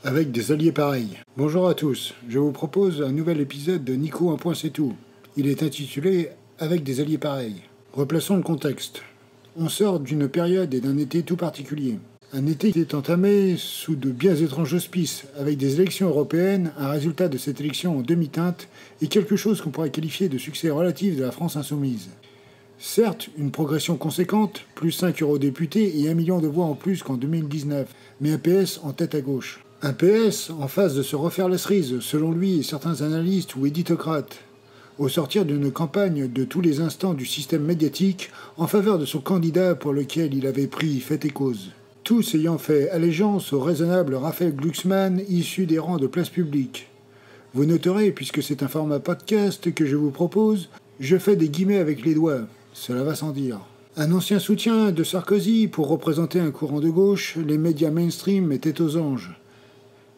avec des alliés pareils. Bonjour à tous, je vous propose un nouvel épisode de Nico un point c'est tout. Il est intitulé Avec des alliés pareils. Replaçons le contexte. On sort d'une période et d'un été tout particulier. Un été qui est entamé sous de bien étranges auspices, avec des élections européennes, un résultat de cette élection en demi-teinte et quelque chose qu'on pourrait qualifier de succès relatif de la France insoumise. Certes, une progression conséquente, plus 5 eurodéputés et 1 million de voix en plus qu'en 2019, mais un PS en tête à gauche. Un PS en phase de se refaire la cerise, selon lui et certains analystes ou éditocrates, au sortir d'une campagne de tous les instants du système médiatique en faveur de son candidat pour lequel il avait pris fait et cause. Tous ayant fait allégeance au raisonnable Raphaël Glucksmann issu des rangs de Place Publique. Vous noterez, puisque c'est un format podcast que je vous propose, je fais des guillemets avec les doigts, cela va sans dire. Un ancien soutien de Sarkozy pour représenter un courant de gauche, les médias mainstream étaient aux anges.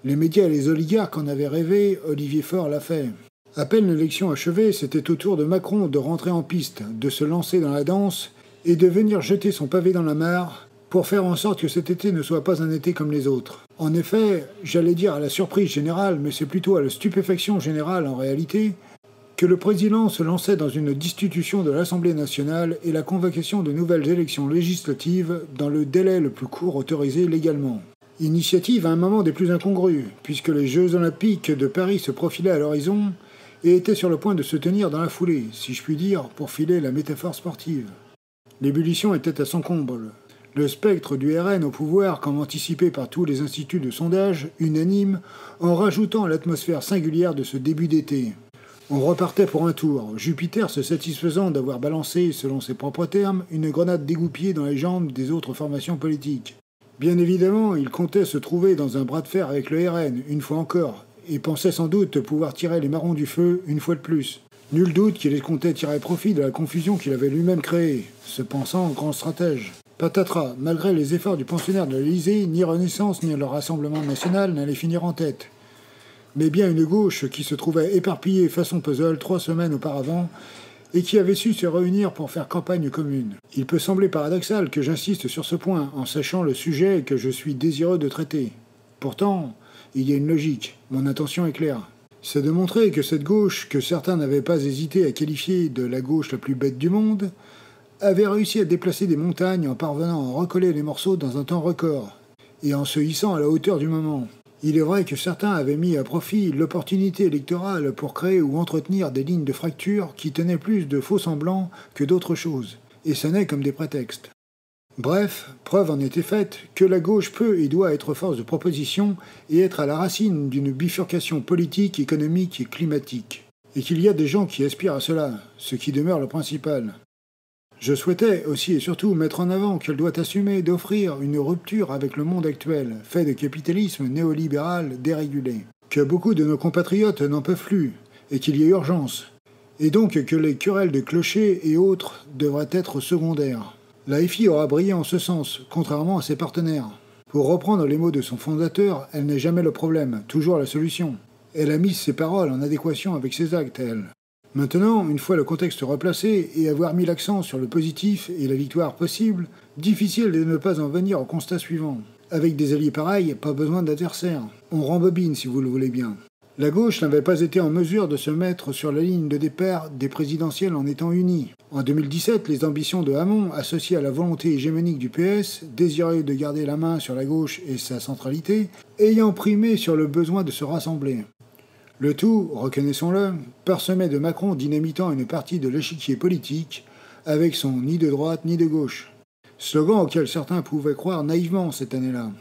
Les médias et les oligarques en avaient rêvé, Olivier Faure l'a fait. À peine l'élection achevée, c'était au tour de Macron de rentrer en piste, de se lancer dans la danse et de venir jeter son pavé dans la mare pour faire en sorte que cet été ne soit pas un été comme les autres. En effet, j'allais dire à la surprise générale, mais c'est plutôt à la stupéfaction générale en réalité, que le président se lançait dans une destitution de l'Assemblée nationale et la convocation de nouvelles élections législatives dans le délai le plus court autorisé légalement. Initiative à un moment des plus incongrues, puisque les Jeux Olympiques de Paris se profilaient à l'horizon et étaient sur le point de se tenir dans la foulée, si je puis dire, pour filer la métaphore sportive. L'ébullition était à son comble. Le spectre du RN au pouvoir, comme anticipé par tous les instituts de sondage, unanimes, en rajoutant à l'atmosphère singulière de ce début d'été. On repartait pour un tour, Jupiter se satisfaisant d'avoir balancé, selon ses propres termes, une grenade dégoupillée dans les jambes des autres formations politiques. Bien évidemment, il comptait se trouver dans un bras de fer avec le RN, une fois encore, et pensait sans doute pouvoir tirer les marrons du feu une fois de plus. Nul doute qu'il comptait tirer profit de la confusion qu'il avait lui-même créée, se pensant grand stratège. Patatras, malgré les efforts du pensionnaire de l'Élysée, ni Renaissance ni le Rassemblement national n'allaient finir en tête. Mais bien une gauche qui se trouvait éparpillée façon puzzle 3 semaines auparavant et qui avait su se réunir pour faire campagne commune. Il peut sembler paradoxal que j'insiste sur ce point en sachant le sujet que je suis désireux de traiter. Pourtant, il y a une logique, mon intention est claire. C'est de montrer que cette gauche, que certains n'avaient pas hésité à qualifier de la gauche la plus bête du monde, avait réussi à déplacer des montagnes en parvenant à recoller les morceaux dans un temps record, et en se hissant à la hauteur du moment. Il est vrai que certains avaient mis à profit l'opportunité électorale pour créer ou entretenir des lignes de fracture qui tenaient plus de faux semblants que d'autres choses, et sonnaient comme des prétextes. Bref, preuve en était faite que la gauche peut et doit être force de proposition et être à la racine d'une bifurcation politique, économique et climatique. Et qu'il y a des gens qui aspirent à cela, ce qui demeure le principal. Je souhaitais aussi et surtout mettre en avant qu'elle doit assumer d'offrir une rupture avec le monde actuel, fait de capitalisme néolibéral dérégulé. Que beaucoup de nos compatriotes n'en peuvent plus, et qu'il y a urgence. Et donc que les querelles de clochers et autres devraient être secondaires. La FI aura brillé en ce sens, contrairement à ses partenaires. Pour reprendre les mots de son fondateur, elle n'est jamais le problème, toujours la solution. Elle a mis ses paroles en adéquation avec ses actes, elle. Maintenant, une fois le contexte replacé et avoir mis l'accent sur le positif et la victoire possible, difficile de ne pas en venir au constat suivant. Avec des alliés pareils, pas besoin d'adversaires. On rembobine si vous le voulez bien. La gauche n'avait pas été en mesure de se mettre sur la ligne de départ des présidentielles en étant unie. En 2017, les ambitions de Hamon, associées à la volonté hégémonique du PS, désireux de garder la main sur la gauche et sa centralité, ayant primé sur le besoin de se rassembler. Le tout, reconnaissons-le, parsemé de Macron dynamitant une partie de l'échiquier politique, avec son ni de droite ni de gauche. Slogan auquel certains pouvaient croire naïvement cette année-là.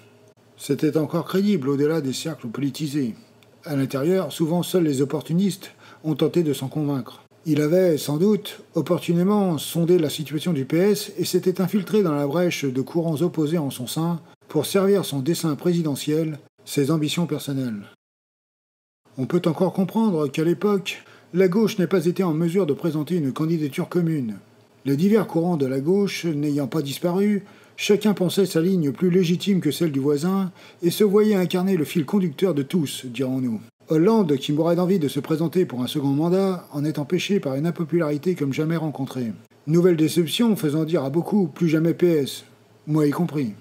C'était encore crédible au-delà des cercles politisés. À l'intérieur, souvent seuls les opportunistes ont tenté de s'en convaincre. Il avait, sans doute, opportunément sondé la situation du PS et s'était infiltré dans la brèche de courants opposés en son sein pour servir son dessein présidentiel, ses ambitions personnelles. On peut encore comprendre qu'à l'époque, la gauche n'ait pas été en mesure de présenter une candidature commune. Les divers courants de la gauche n'ayant pas disparu, chacun pensait sa ligne plus légitime que celle du voisin et se voyait incarner le fil conducteur de tous, dirons-nous. Hollande, qui mourait d'envie de se présenter pour un second mandat, en est empêché par une impopularité comme jamais rencontrée. Nouvelle déception faisant dire à beaucoup « plus jamais PS », moi y compris.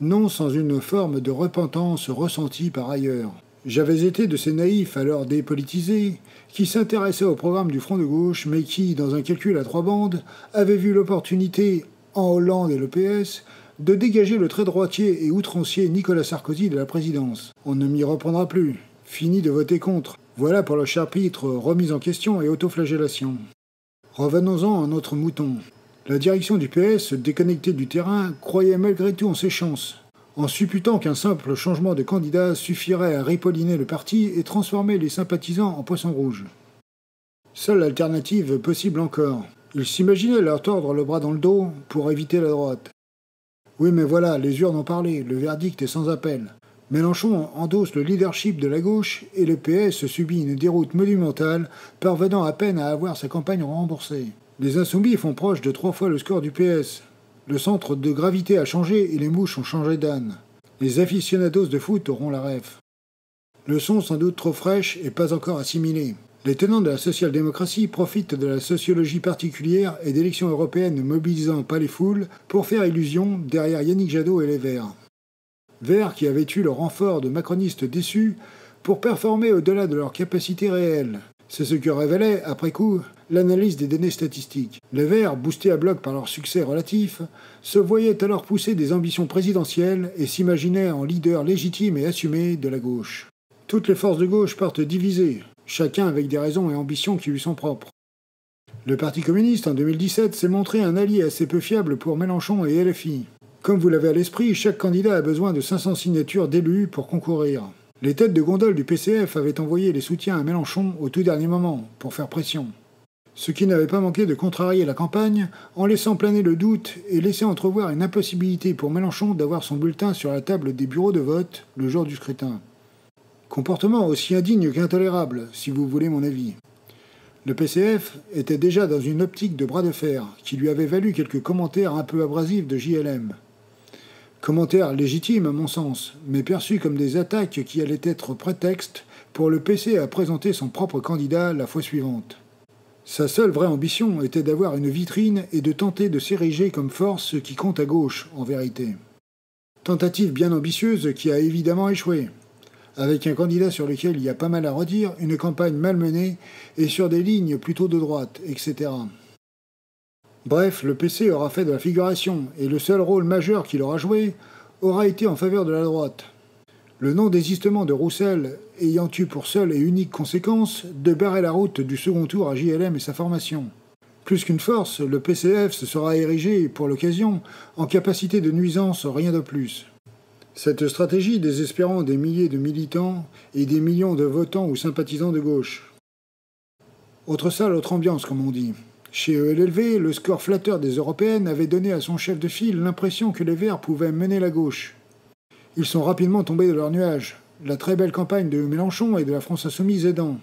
non sans une forme de repentance ressentie par ailleurs. J'avais été de ces naïfs, alors dépolitisés, qui s'intéressaient au programme du Front de gauche, mais qui, dans un calcul à 3 bandes, avaient vu l'opportunité, en Hollande et le PS, de dégager le très droitier et outrancier Nicolas Sarkozy de la présidence. On ne m'y reprendra plus. Fini de voter contre. Voilà pour le chapitre remise en question et autoflagellation. Revenons-en à notre mouton. La direction du PS, déconnectée du terrain, croyait malgré tout en ses chances, en supputant qu'un simple changement de candidat suffirait à ripolliner le parti et transformer les sympathisants en poissons rouges. Seule alternative possible encore. Ils s'imaginaient leur tordre le bras dans le dos pour éviter la droite. Oui, mais voilà, les urnes ont parlé, le verdict est sans appel. Mélenchon endosse le leadership de la gauche et le PS subit une déroute monumentale, parvenant à peine à avoir sa campagne remboursée. Les insoumis font proche de 3 fois le score du PS. Le centre de gravité a changé et les mouches ont changé d'âne. Les aficionados de foot auront la ref. Leçon sans doute trop fraîche et pas encore assimilée. Les tenants de la social-démocratie profitent de la sociologie particulière et d'élections européennes ne mobilisant pas les foules pour faire illusion derrière Yannick Jadot et les Verts. Verts qui avaient eu le renfort de macronistes déçus pour performer au-delà de leurs capacités réelles. C'est ce que révélait, après coup, l'analyse des données statistiques. Les Verts, boostés à bloc par leur succès relatif, se voyaient alors pousser des ambitions présidentielles et s'imaginaient en leader légitime et assumé de la gauche. Toutes les forces de gauche partent divisées, chacun avec des raisons et ambitions qui lui sont propres. Le Parti communiste, en 2017, s'est montré un allié assez peu fiable pour Mélenchon et LFI. Comme vous l'avez à l'esprit, chaque candidat a besoin de 500 signatures d'élus pour concourir. Les têtes de gondole du PCF avaient envoyé les soutiens à Mélenchon au tout dernier moment, pour faire pression. Ce qui n'avait pas manqué de contrarier la campagne, en laissant planer le doute et laisser entrevoir une impossibilité pour Mélenchon d'avoir son bulletin sur la table des bureaux de vote le jour du scrutin. Comportement aussi indigne qu'intolérable, si vous voulez mon avis. Le PCF était déjà dans une optique de bras de fer, qui lui avait valu quelques commentaires un peu abrasifs de JLM. Commentaires légitimes à mon sens, mais perçus comme des attaques qui allaient être prétexte pour le PC à présenter son propre candidat la fois suivante. Sa seule vraie ambition était d'avoir une vitrine et de tenter de s'ériger comme force qui compte à gauche, en vérité. Tentative bien ambitieuse qui a évidemment échoué, avec un candidat sur lequel il y a pas mal à redire, une campagne mal menée et sur des lignes plutôt de droite, etc. Bref, le PC aura fait de la figuration, et le seul rôle majeur qu'il aura joué aura été en faveur de la droite. Le non-désistement de Roussel ayant eu pour seule et unique conséquence de barrer la route du second tour à JLM et sa formation. Plus qu'une force, le PCF se sera érigé, pour l'occasion, en capacité de nuisance, rien de plus. Cette stratégie désespérant des milliers de militants et des millions de votants ou sympathisants de gauche. Autre salle, autre ambiance, comme on dit. Chez ELV, le score flatteur des européennes avait donné à son chef de file l'impression que les Verts pouvaient mener la gauche. Ils sont rapidement tombés de leur nuage, la très belle campagne de Mélenchon et de la France insoumise aidant.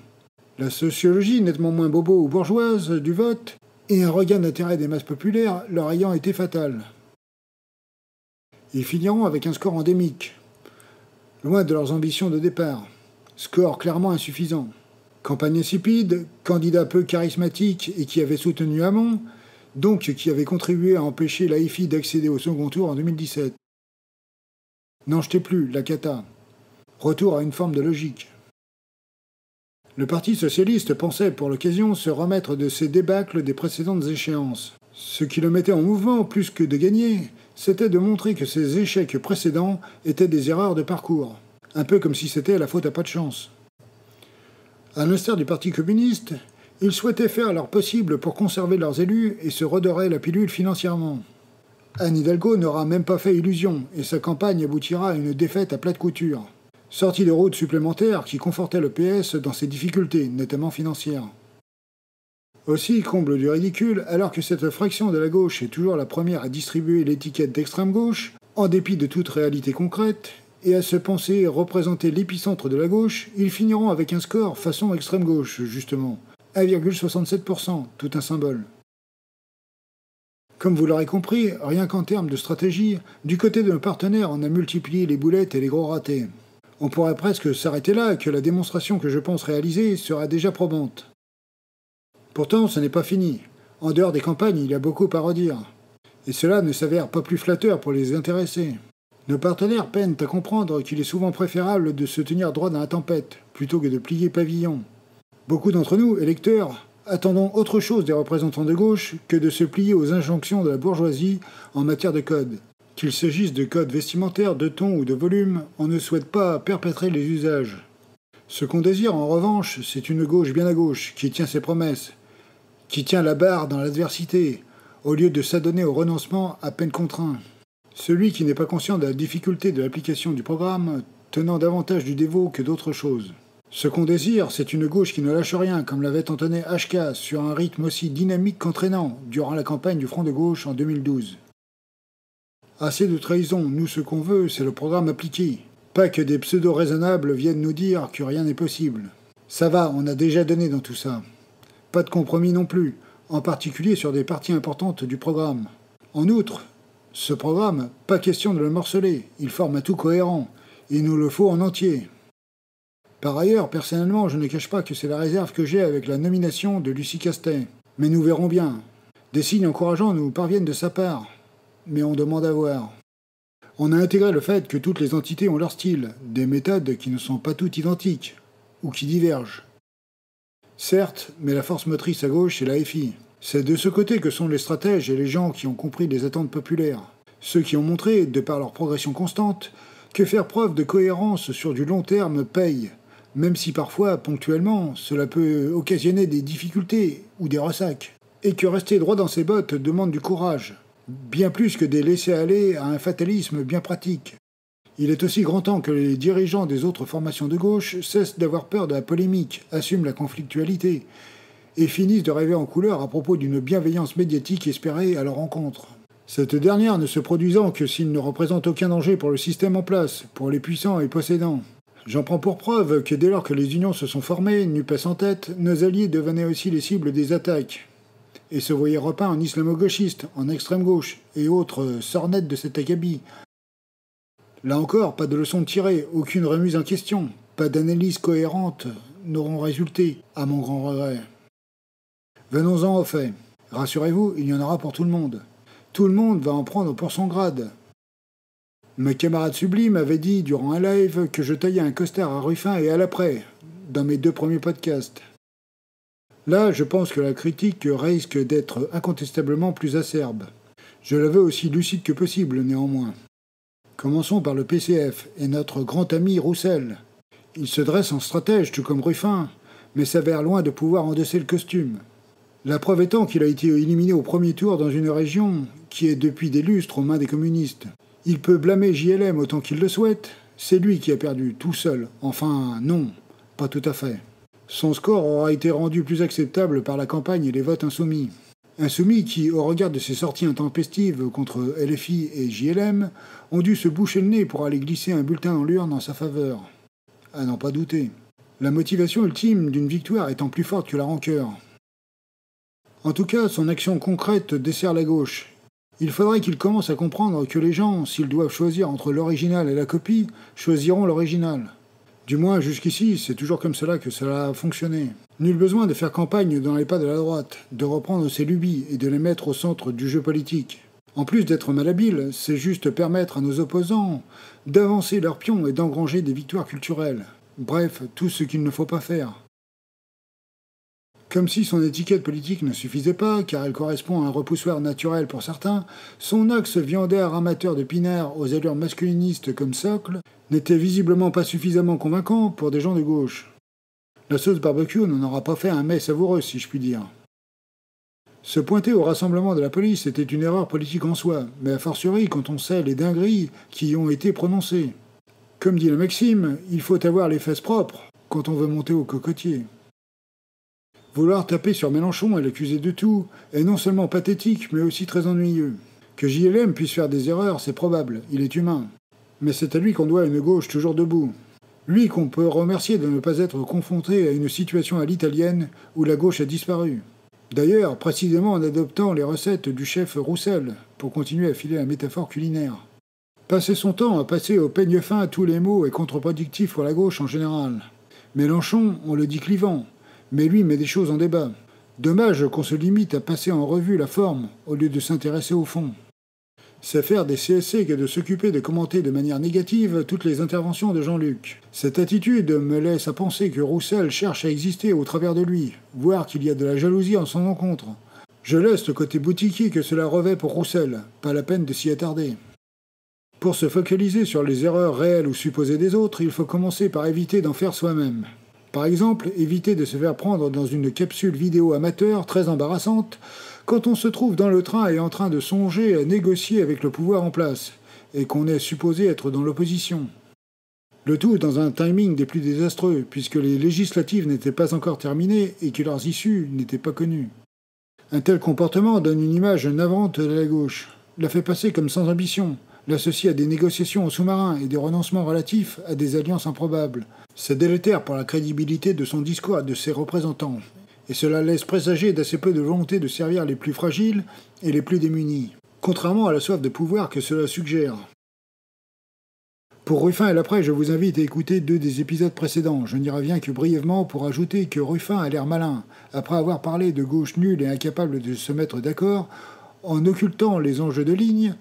La sociologie nettement moins bobo ou bourgeoise du vote et un regain d'intérêt des masses populaires leur ayant été fatal. Ils finiront avec un score endémique, loin de leurs ambitions de départ. Score clairement insuffisant. Campagne insipide, candidat peu charismatique et qui avait soutenu Hamon, donc qui avait contribué à empêcher l'AFI d'accéder au second tour en 2017. N'en jetez plus, la cata. Retour à une forme de logique. Le Parti socialiste pensait pour l'occasion se remettre de ses débâcles des précédentes échéances. Ce qui le mettait en mouvement plus que de gagner, c'était de montrer que ces échecs précédents étaient des erreurs de parcours. Un peu comme si c'était la faute à pas de chance. À l'instar du Parti communiste, ils souhaitaient faire leur possible pour conserver leurs élus et se redorer la pilule financièrement. Anne Hidalgo n'aura même pas fait illusion et sa campagne aboutira à une défaite à plate couture. Sortie de route supplémentaire qui confortait le PS dans ses difficultés, notamment financières. Aussi, comble du ridicule, alors que cette fraction de la gauche est toujours la première à distribuer l'étiquette d'extrême gauche, en dépit de toute réalité concrète, et à se penser représenter l'épicentre de la gauche, ils finiront avec un score façon extrême gauche, justement. 1,67%, tout un symbole. Comme vous l'aurez compris, rien qu'en termes de stratégie, du côté de nos partenaires, on a multiplié les boulettes et les gros ratés. On pourrait presque s'arrêter là, que la démonstration que je pense réaliser sera déjà probante. Pourtant, ce n'est pas fini. En dehors des campagnes, il y a beaucoup à redire. Et cela ne s'avère pas plus flatteur pour les intéressés. Nos partenaires peinent à comprendre qu'il est souvent préférable de se tenir droit dans la tempête, plutôt que de plier pavillon. Beaucoup d'entre nous, électeurs, attendons autre chose des représentants de gauche que de se plier aux injonctions de la bourgeoisie en matière de code. Qu'il s'agisse de codes vestimentaires, de ton ou de volume, on ne souhaite pas perpétrer les usages. Ce qu'on désire, en revanche, c'est une gauche bien à gauche, qui tient ses promesses, qui tient la barre dans l'adversité, au lieu de s'adonner au renoncement à peine contraint. Celui qui n'est pas conscient de la difficulté de l'application du programme, tenant davantage du dévot que d'autre chose. Ce qu'on désire, c'est une gauche qui ne lâche rien, comme l'avait entonné HK, sur un rythme aussi dynamique qu'entraînant, durant la campagne du Front de gauche en 2012. Assez de trahison, nous ce qu'on veut, c'est le programme appliqué. Pas que des pseudo-raisonnables viennent nous dire que rien n'est possible. Ça va, on a déjà donné dans tout ça. Pas de compromis non plus, en particulier sur des parties importantes du programme. En outre, ce programme, pas question de le morceler, il forme un tout cohérent, il nous le faut en entier. Par ailleurs, personnellement, je ne cache pas que c'est la réserve que j'ai avec la nomination de Lucie Castet. Mais nous verrons bien. Des signes encourageants nous parviennent de sa part, mais on demande à voir. On a intégré le fait que toutes les entités ont leur style, des méthodes qui ne sont pas toutes identiques, ou qui divergent. Certes, mais la force motrice à gauche, c'est la FI. C'est de ce côté que sont les stratèges et les gens qui ont compris les attentes populaires. Ceux qui ont montré, de par leur progression constante, que faire preuve de cohérence sur du long terme paye, même si parfois, ponctuellement, cela peut occasionner des difficultés ou des ressacs. Et que rester droit dans ses bottes demande du courage, bien plus que des laisser-aller à un fatalisme bien pratique. Il est aussi grand temps que les dirigeants des autres formations de gauche cessent d'avoir peur de la polémique, assument la conflictualité, et finissent de rêver en couleur à propos d'une bienveillance médiatique espérée à leur encontre. Cette dernière ne se produisant que s'il ne représente aucun danger pour le système en place, pour les puissants et possédants. J'en prends pour preuve que dès lors que les unions se sont formées, NUPES en tête, nos alliés devenaient aussi les cibles des attaques, et se voyaient repeints en islamo-gauchistes, en extrême-gauche, et autres sornettes de cet acabit. Là encore, pas de leçon tirée, aucune remise en question, pas d'analyse cohérente n'auront résulté, à mon grand regret. Venons-en aux faits. Rassurez-vous, il y en aura pour tout le monde. Tout le monde va en prendre pour son grade. Ma camarade Sublime avait dit durant un live que je taillais un costard à Ruffin et à l'après, dans mes 2 premiers podcasts. Là, je pense que la critique risque d'être incontestablement plus acerbe. Je la veux aussi lucide que possible, néanmoins. Commençons par le PCF et notre grand ami Roussel. Il se dresse en stratège, tout comme Ruffin, mais s'avère loin de pouvoir endosser le costume. La preuve étant qu'il a été éliminé au premier tour dans une région qui est depuis des lustres aux mains des communistes. Il peut blâmer JLM autant qu'il le souhaite, c'est lui qui a perdu, tout seul. Enfin, non, pas tout à fait. Son score aura été rendu plus acceptable par la campagne et les votes insoumis. Insoumis qui, au regard de ses sorties intempestives contre LFI et JLM, ont dû se boucher le nez pour aller glisser un bulletin dans l'urne en sa faveur. À n'en pas douter. La motivation ultime d'une victoire étant plus forte que la rancœur. En tout cas, son action concrète dessert la gauche. Il faudrait qu'il commence à comprendre que les gens, s'ils doivent choisir entre l'original et la copie, choisiront l'original. Du moins, jusqu'ici, c'est toujours comme cela que cela a fonctionné. Nul besoin de faire campagne dans les pas de la droite, de reprendre ses lubies et de les mettre au centre du jeu politique. En plus d'être malhabile, c'est juste permettre à nos opposants d'avancer leurs pions et d'engranger des victoires culturelles. Bref, tout ce qu'il ne faut pas faire. Comme si son étiquette politique ne suffisait pas, car elle correspond à un repoussoir naturel pour certains, son axe viandard amateur de pinard aux allures masculinistes comme socle n'était visiblement pas suffisamment convaincant pour des gens de gauche. La sauce barbecue n'en aura pas fait un mets savoureux, si je puis dire. Se pointer au rassemblement de la police était une erreur politique en soi, mais a fortiori quand on sait les dingueries qui y ont été prononcées. Comme dit la maxime, il faut avoir les fesses propres quand on veut monter au cocotier. Vouloir taper sur Mélenchon et l'accuser de tout est non seulement pathétique, mais aussi très ennuyeux. Que JLM puisse faire des erreurs, c'est probable, il est humain. Mais c'est à lui qu'on doit une gauche toujours debout. Lui qu'on peut remercier de ne pas être confronté à une situation à l'italienne où la gauche a disparu. D'ailleurs, précisément en adoptant les recettes du chef Roussel, pour continuer à filer la métaphore culinaire. Passer son temps à passer au peigne fin tous les mots est contre-productif pour la gauche en général. Mélenchon, on le dit clivant, mais lui met des choses en débat. Dommage qu'on se limite à passer en revue la forme, au lieu de s'intéresser au fond. C'est faire des CSC que de s'occuper de commenter de manière négative toutes les interventions de Jean-Luc. Cette attitude me laisse à penser que Roussel cherche à exister au travers de lui, voire qu'il y a de la jalousie en son encontre. Je laisse le côté boutiquier que cela revêt pour Roussel, pas la peine de s'y attarder. Pour se focaliser sur les erreurs réelles ou supposées des autres, il faut commencer par éviter d'en faire soi-même. Par exemple, éviter de se faire prendre dans une capsule vidéo amateur très embarrassante quand on se trouve dans le train et en train de songer à négocier avec le pouvoir en place, et qu'on est supposé être dans l'opposition. Le tout dans un timing des plus désastreux, puisque les législatives n'étaient pas encore terminées et que leurs issues n'étaient pas connues. Un tel comportement donne une image navrante de la gauche, la fait passer comme sans ambition, l'associe à des négociations en sous-marin et des renoncements relatifs à des alliances improbables. C'est délétère pour la crédibilité de son discours et de ses représentants, et cela laisse présager d'assez peu de volonté de servir les plus fragiles et les plus démunis, contrairement à la soif de pouvoir que cela suggère. Pour Ruffin et l'après, je vous invite à écouter 2 des épisodes précédents. Je n'y reviens que brièvement pour ajouter que Ruffin a l'air malin, après avoir parlé de gauche nulle et incapable de se mettre d'accord, en occultant les enjeux de ligne,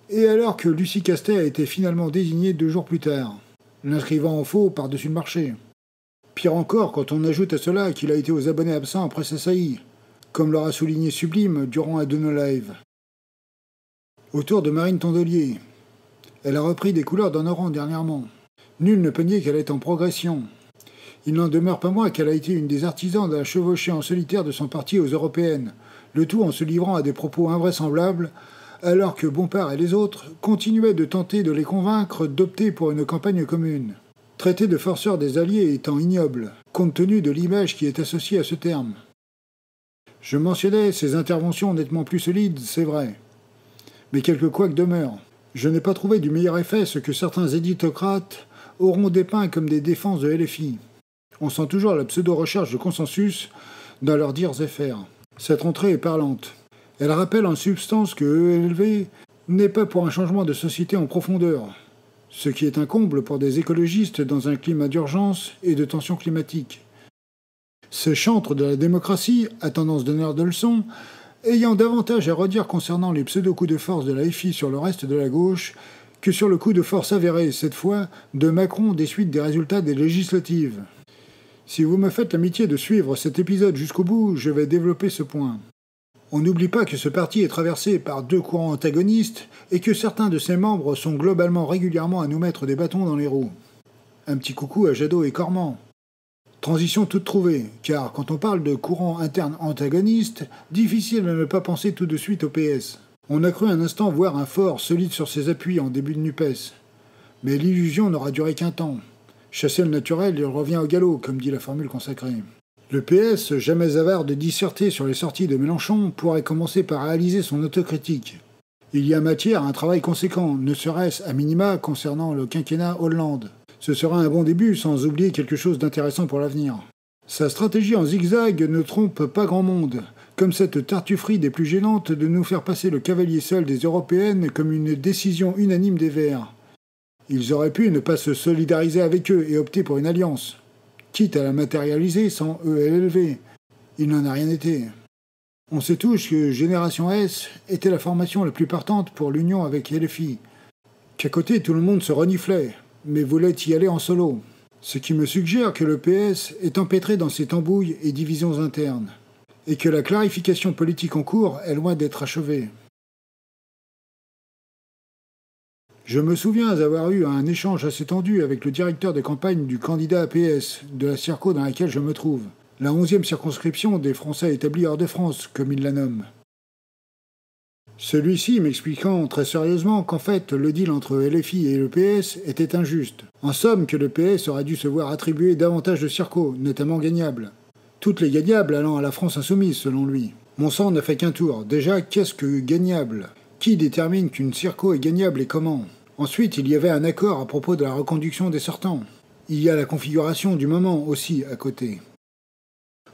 et alors que Lucie Castet a été finalement désignée 2 jours plus tard, l'inscrivant en faux par-dessus le marché. Pire encore quand on ajoute à cela qu'il a été aux abonnés absents après sa saillie, comme l'aura souligné Sublime durant un de nos lives. Autour de Marine Tondelier. Elle a repris des couleurs d'un oran dernièrement. Nul ne peut nier qu'elle est en progression. Il n'en demeure pas moins qu'elle a été une des artisans de la chevauchée en solitaire de son parti aux européennes, le tout en se livrant à des propos invraisemblables, alors que Bompard et les autres continuaient de tenter de les convaincre d'opter pour une campagne commune. Traiter de forceurs des alliés étant ignoble, compte tenu de l'image qui est associée à ce terme. Je mentionnais ces interventions nettement plus solides, c'est vrai. Mais quelques couacs demeurent. Je n'ai pas trouvé du meilleur effet ce que certains éditocrates auront dépeint comme des défenses de LFI. On sent toujours la pseudo-recherche de consensus dans leurs dires et faire. Cette rentrée est parlante. Elle rappelle en substance que ELV n'est pas pour un changement de société en profondeur, ce qui est un comble pour des écologistes dans un climat d'urgence et de tension climatique. Ce chantre de la démocratie, à tendance donneur de leçons, ayant davantage à redire concernant les pseudo-coups de force de la FI sur le reste de la gauche que sur le coup de force avéré, cette fois, de Macron des suites des résultats des législatives. Si vous me faites l'amitié de suivre cet épisode jusqu'au bout, je vais développer ce point. On n'oublie pas que ce parti est traversé par 2 courants antagonistes et que certains de ses membres sont globalement régulièrement à nous mettre des bâtons dans les roues. Un petit coucou à Jadot et Cormand. Transition toute trouvée, car quand on parle de courant interne antagoniste, difficile de ne pas penser tout de suite au PS. On a cru un instant voir un fort solide sur ses appuis en début de NUPES. Mais l'illusion n'aura duré qu'un temps. Chasser le naturel, il revient au galop, comme dit la formule consacrée. Le PS, jamais avare de disserter sur les sorties de Mélenchon, pourrait commencer par réaliser son autocritique. Il y a matière à un travail conséquent, ne serait-ce à minima concernant le quinquennat Hollande. Ce sera un bon début, sans oublier quelque chose d'intéressant pour l'avenir. Sa stratégie en zigzag ne trompe pas grand monde, comme cette tartufferie des plus gênantes de nous faire passer le cavalier seul des européennes comme une décision unanime des Verts. Ils auraient pu ne pas se solidariser avec eux et opter pour une alliance, quitte à la matérialiser sans ELV. Il n'en a rien été. On sait tous que Génération S était la formation la plus partante pour l'union avec LFI, qu'à côté tout le monde se reniflait, mais voulait y aller en solo. Ce qui me suggère que le PS est empêtré dans ses tambouilles et divisions internes, et que la clarification politique en cours est loin d'être achevée. Je me souviens avoir eu un échange assez tendu avec le directeur de campagne du candidat APS, de la circo dans laquelle je me trouve, la 11e circonscription des Français établis hors de France, comme il la nomme. Celui-ci m'expliquant très sérieusement qu'en fait le deal entre LFI et le PS était injuste. En somme que le PS aurait dû se voir attribuer davantage de circos, notamment gagnables. Toutes les gagnables allant à la France insoumise, selon lui. Mon sang n'a fait qu'un tour. Déjà, qu'est-ce que gagnable ? Qui détermine qu'une circo est gagnable et comment ? Ensuite, il y avait un accord à propos de la reconduction des sortants. Il y a la configuration du moment aussi à côté.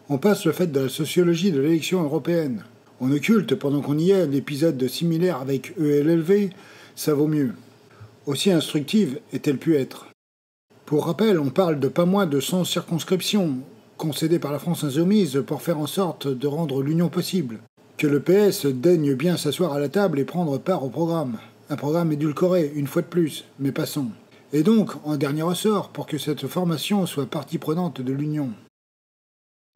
On passe le fait de la sociologie de l'élection européenne. On occulte, pendant qu'on y est, l'épisode similaire avec ELLV, ça vaut mieux. Aussi instructive est-elle pu être. Pour rappel, on parle de pas moins de 100 circonscriptions, concédées par la France insoumise pour faire en sorte de rendre l'union possible. Que le PS daigne bien s'asseoir à la table et prendre part au programme. Un programme édulcoré, une fois de plus, mais passons. Et donc, en dernier ressort, pour que cette formation soit partie prenante de l'Union.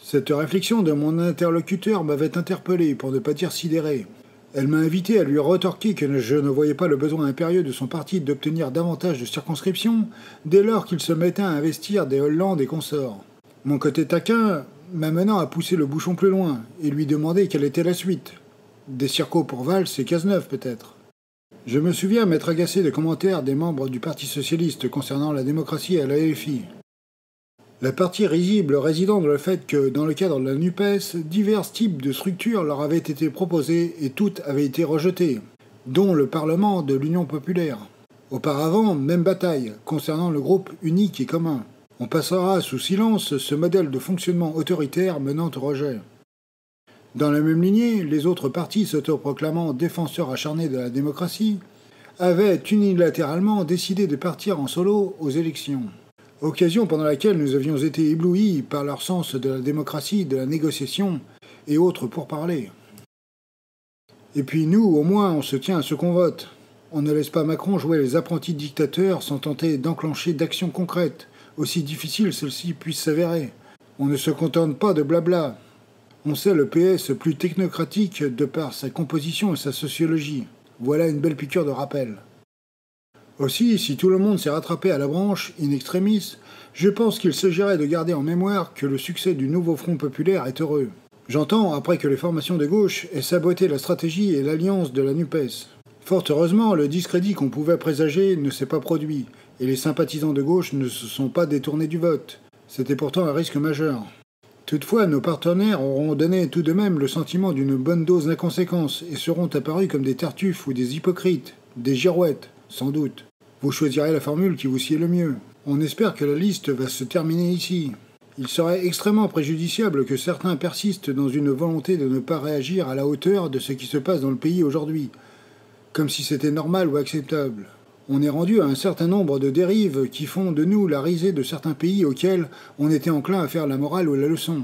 Cette réflexion de mon interlocuteur m'avait interpellé, pour ne pas dire sidéré. Elle m'a invité à lui retorquer que je ne voyais pas le besoin impérieux de son parti d'obtenir davantage de circonscriptions dès lors qu'il se mettait à investir des Hollande et consorts. Mon côté taquin m'amenant à pousser le bouchon plus loin et lui demander quelle était la suite. Des circos pour Valls et Cazeneuve peut-être. Je me souviens m'être agacé des commentaires des membres du Parti socialiste concernant la démocratie à la LFI. La partie risible résidant dans le fait que, dans le cadre de la NUPES, divers types de structures leur avaient été proposées et toutes avaient été rejetées, dont le Parlement de l'Union populaire. Auparavant, même bataille, concernant le groupe unique et commun. On passera sous silence ce modèle de fonctionnement autoritaire menant au rejet. Dans la même lignée, les autres partis s'autoproclamant défenseurs acharnés de la démocratie avaient unilatéralement décidé de partir en solo aux élections. Occasion pendant laquelle nous avions été éblouis par leur sens de la démocratie, de la négociation et autres pourparlers. Et puis nous, au moins, on se tient à ce qu'on vote. On ne laisse pas Macron jouer les apprentis dictateurs sans tenter d'enclencher d'actions concrètes, aussi difficiles celles-ci puissent s'avérer. On ne se contente pas de blabla. On sait le PS plus technocratique de par sa composition et sa sociologie. Voilà une belle piqûre de rappel. Aussi, si tout le monde s'est rattrapé à la branche, in extremis, je pense qu'il s'agirait de garder en mémoire que le succès du nouveau Front populaire est heureux. J'entends, après que les formations de gauche aient saboté la stratégie et l'alliance de la NUPES. Fort heureusement, le discrédit qu'on pouvait présager ne s'est pas produit, et les sympathisants de gauche ne se sont pas détournés du vote. C'était pourtant un risque majeur. Toutefois, nos partenaires auront donné tout de même le sentiment d'une bonne dose d'inconséquence et seront apparus comme des tartuffes ou des hypocrites, des girouettes, sans doute. Vous choisirez la formule qui vous sied le mieux. On espère que la liste va se terminer ici. Il serait extrêmement préjudiciable que certains persistent dans une volonté de ne pas réagir à la hauteur de ce qui se passe dans le pays aujourd'hui, comme si c'était normal ou acceptable. On est rendu à un certain nombre de dérives qui font de nous la risée de certains pays auxquels on était enclin à faire la morale ou la leçon.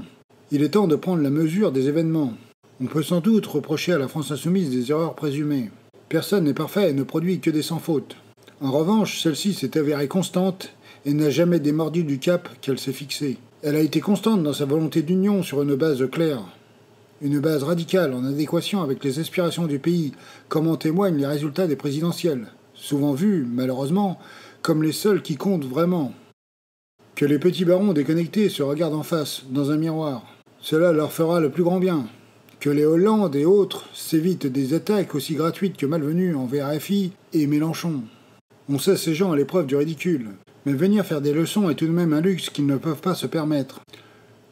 Il est temps de prendre la mesure des événements. On peut sans doute reprocher à la France insoumise des erreurs présumées. Personne n'est parfait et ne produit que des sans fautes. En revanche, celle-ci s'est avérée constante et n'a jamais démordu du cap qu'elle s'est fixé. Elle a été constante dans sa volonté d'union sur une base claire. Une base radicale en adéquation avec les aspirations du pays, comme en témoignent les résultats des présidentielles, souvent vus, malheureusement, comme les seuls qui comptent vraiment. Que les petits barons déconnectés se regardent en face, dans un miroir. Cela leur fera le plus grand bien. Que les Hollande et autres s'évitent des attaques aussi gratuites que malvenues envers FI et Mélenchon. On sait ces gens à l'épreuve du ridicule. Mais venir faire des leçons est tout de même un luxe qu'ils ne peuvent pas se permettre.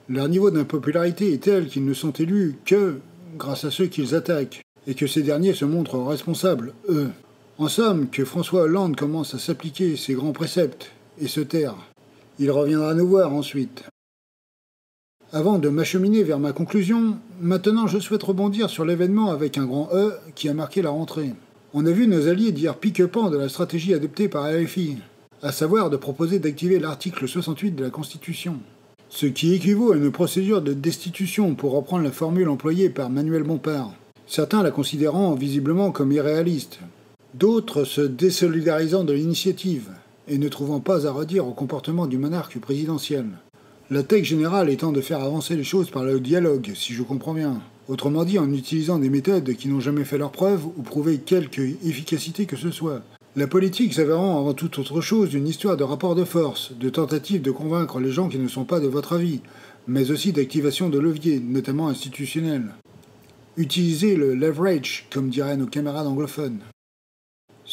Leur niveau d'impopularité est tel qu'ils ne sont élus que grâce à ceux qu'ils attaquent, et que ces derniers se montrent responsables, eux. En somme, que François Hollande commence à s'appliquer ses grands préceptes et se taire. Il reviendra nous voir ensuite. Avant de m'acheminer vers ma conclusion, maintenant je souhaite rebondir sur l'événement avec un grand E qui a marqué la rentrée. On a vu nos alliés dire pique-pan de la stratégie adoptée par LFI, à savoir de proposer d'activer l'article 68 de la Constitution. Ce qui équivaut à une procédure de destitution pour reprendre la formule employée par Manuel Bompard, certains la considérant visiblement comme irréaliste, d'autres se désolidarisant de l'initiative et ne trouvant pas à redire au comportement du monarque présidentiel. La tech générale étant de faire avancer les choses par le dialogue, si je comprends bien. Autrement dit, en utilisant des méthodes qui n'ont jamais fait leur preuve ou prouvé quelque efficacité que ce soit. La politique s'avérant avant toute autre chose une histoire de rapport de force, de tentative de convaincre les gens qui ne sont pas de votre avis, mais aussi d'activation de leviers, notamment institutionnels. Utiliser le leverage, comme diraient nos camarades anglophones.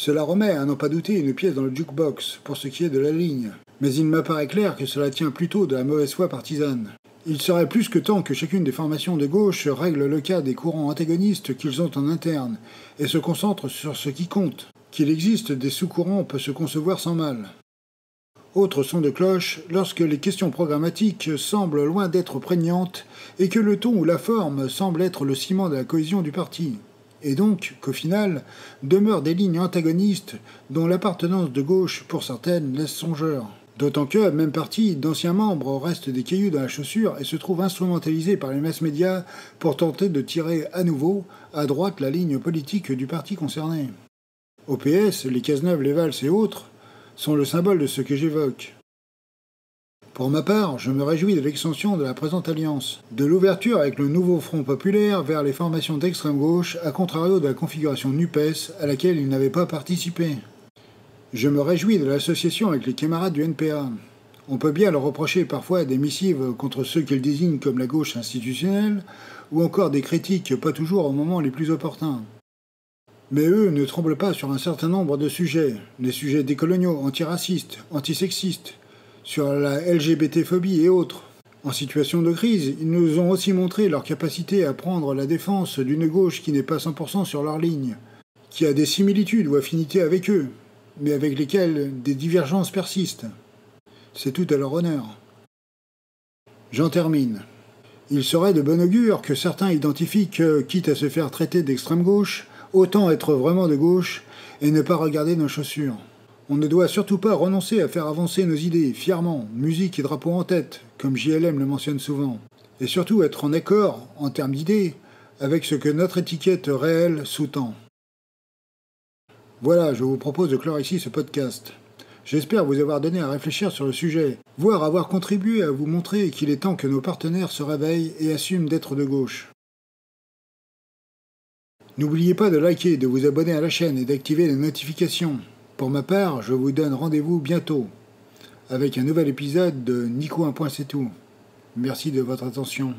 Cela remet, à n'en pas douter, une pièce dans le jukebox, pour ce qui est de la ligne. Mais il m'apparaît clair que cela tient plutôt de la mauvaise foi partisane. Il serait plus que temps que chacune des formations de gauche règle le cas des courants antagonistes qu'ils ont en interne, et se concentre sur ce qui compte. Qu'il existe des sous-courants peut se concevoir sans mal. Autre son de cloche, lorsque les questions programmatiques semblent loin d'être prégnantes, et que le ton ou la forme semble être le ciment de la cohésion du parti. Et donc qu'au final, demeurent des lignes antagonistes dont l'appartenance de gauche, pour certaines, laisse songeur. D'autant que, même parti, d'anciens membres restent des cailloux dans la chaussure et se trouvent instrumentalisés par les mass médias pour tenter de tirer à nouveau à droite la ligne politique du parti concerné. Au PS, les Cazeneuve, les Valls et autres sont le symbole de ce que j'évoque. Pour ma part, je me réjouis de l'extension de la présente alliance, de l'ouverture avec le nouveau Front populaire vers les formations d'extrême gauche, à contrario de la configuration NUPES à laquelle ils n'avaient pas participé. Je me réjouis de l'association avec les camarades du NPA. On peut bien leur reprocher parfois des missives contre ceux qu'ils désignent comme la gauche institutionnelle, ou encore des critiques pas toujours au moment les plus opportuns. Mais eux ne tremblent pas sur un certain nombre de sujets, les sujets décoloniaux, antiracistes, antisexistes, sur la LGBT-phobie et autres. En situation de crise, ils nous ont aussi montré leur capacité à prendre la défense d'une gauche qui n'est pas 100% sur leur ligne, qui a des similitudes ou affinités avec eux, mais avec lesquelles des divergences persistent. C'est tout à leur honneur. J'en termine. Il serait de bon augure que certains identifient que, quitte à se faire traiter d'extrême gauche, autant être vraiment de gauche et ne pas regarder nos chaussures. On ne doit surtout pas renoncer à faire avancer nos idées, fièrement, musique et drapeau en tête, comme JLM le mentionne souvent. Et surtout être en accord, en termes d'idées, avec ce que notre étiquette réelle sous-tend. Voilà, je vous propose de clore ici ce podcast. J'espère vous avoir donné à réfléchir sur le sujet, voire avoir contribué à vous montrer qu'il est temps que nos partenaires se réveillent et assument d'être de gauche. N'oubliez pas de liker, de vous abonner à la chaîne et d'activer les notifications. Pour ma part, je vous donne rendez-vous bientôt avec un nouvel épisode de Nico Un Point C'est Tout. Merci de votre attention.